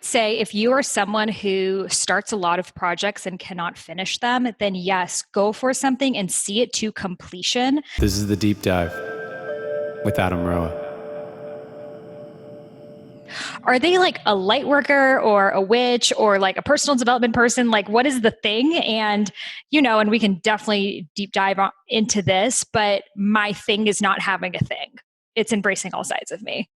would say if you are someone who starts a lot of projects and cannot finish them, then yes, go for something and see it to completion. This is the deep dive with Adam Roa. Are they like a light worker or a witch or like a personal development person? Like, what is the thing? And we can definitely deep dive into this, but my thing is not having a thing. It's embracing all sides of me.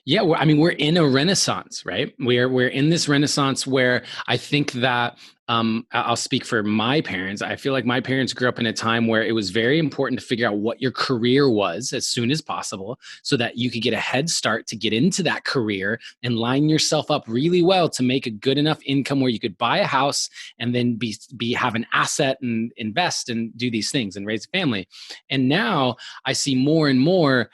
Yeah, we're in a renaissance, right? We're in this renaissance where I think that I'll speak for my parents. I feel like my parents grew up in a time where it was very important to figure out what your career was as soon as possible so that you could get a head start to get into that career and line yourself up really well to make a good enough income where you could buy a house and then have an asset and invest and do these things and raise a family. And now I see more and more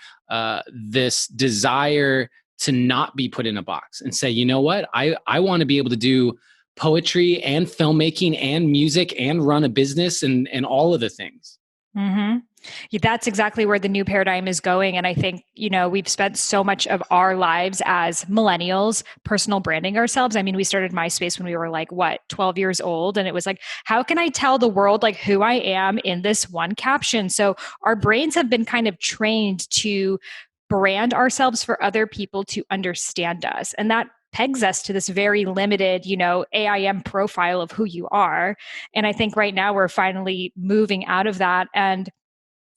this desire to not be put in a box and say, you know what, I want to be able to do poetry and filmmaking and music and run a business and all of the things. Mm-hmm. Yeah, that's exactly where the new paradigm is going. And I think, we've spent so much of our lives as millennials, personal branding ourselves. I mean, we started MySpace when we were 12 years old. And it was like, how can I tell the world who I am in this one caption? So our brains have been kind of trained to brand ourselves for other people to understand us. And that pegs us to this very limited, AIM profile of who you are. And I think right now we're finally moving out of that.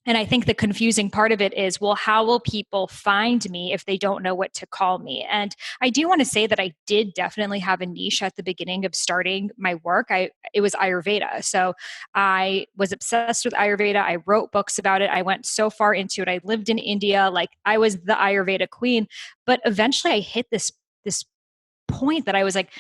And I think the confusing part of it is, well, how will people find me if they don't know what to call me? And I do want to say that I did definitely have a niche at the beginning of starting my work. It was Ayurveda. So I was obsessed with Ayurveda. I wrote books about it. I went so far into it. I lived in India. I was the Ayurveda queen. But eventually I hit this point that I was like,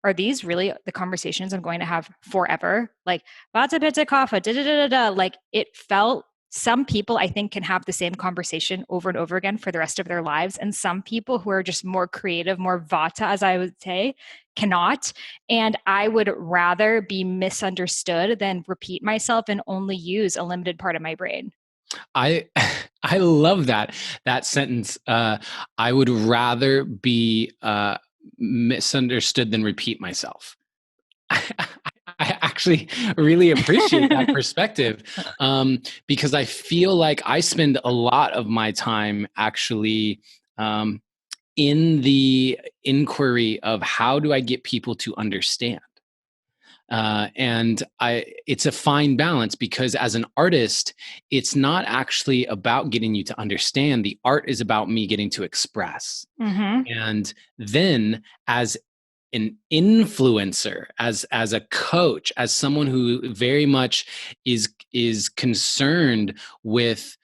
are these really the conversations I'm going to have forever? Vata Pitta Kapha, da da da da da. It felt. Some people, I think, can have the same conversation over and over again for the rest of their lives. And some people who are just more creative, more vata, as I would say, cannot. And I would rather be misunderstood than repeat myself and only use a limited part of my brain. I love that sentence. I would rather be misunderstood than repeat myself. I actually really appreciate that perspective because I feel like I spend a lot of my time actually in the inquiry of how do I get people to understand. And it's a fine balance because as an artist, it's not actually about getting you to understand. The art is about me getting to express. Mm-hmm. And then as an influencer, as a coach, as someone who very much is concerned with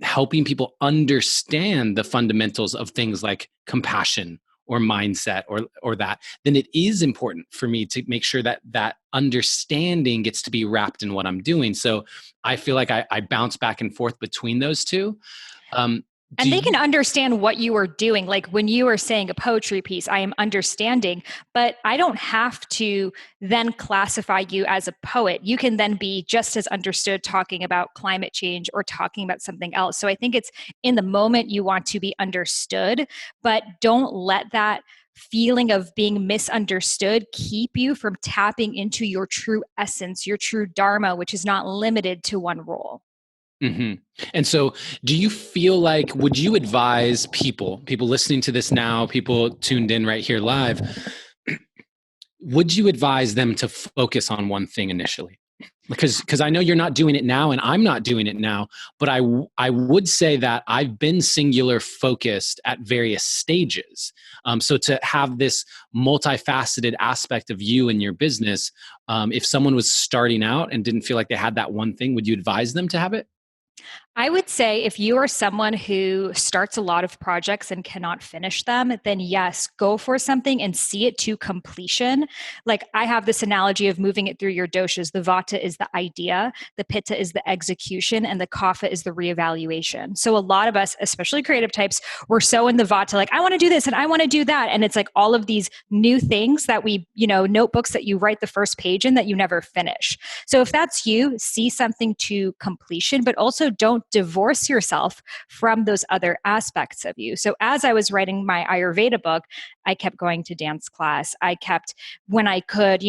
helping people understand the fundamentals of things like compassion or mindset or that, then it is important for me to make sure that understanding gets to be wrapped in what I'm doing. So I feel like I bounce back and forth between those two. And they can understand what you are doing. Like when you are saying a poetry piece, I am understanding, but I don't have to then classify you as a poet. You can then be just as understood talking about climate change or talking about something else. So I think it's in the moment you want to be understood, but don't let that feeling of being misunderstood keep you from tapping into your true essence, your true dharma, which is not limited to one role. Mm-hmm. And so do you feel like, would you advise people listening to this now, people tuned in right here live, would you advise them to focus on one thing initially? Because I know you're not doing it now and I'm not doing it now, but I would say that I've been singular focused at various stages. So to have this multifaceted aspect of you and your business, if someone was starting out and didn't feel like they had that one thing, would you advise them to have it? I would say if you are someone who starts a lot of projects and cannot finish them, then yes, go for something and see it to completion. I have this analogy of moving it through your doshas. The vata is the idea, the pitta is the execution, and the kapha is the reevaluation. So a lot of us, especially creative types, we're so in the vata, I want to do this and I want to do that. And it's all of these new things that we, notebooks that you write the first page in that you never finish. So if that's you, see something to completion, but also don't don't divorce yourself from those other aspects of you. So as I was writing my Ayurveda book, I kept going to dance class. I kept, when I could,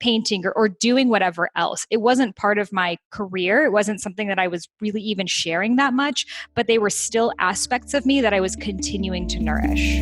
painting or doing whatever else. It wasn't part of my career. It wasn't something that I was really even sharing that much, but they were still aspects of me that I was continuing to nourish.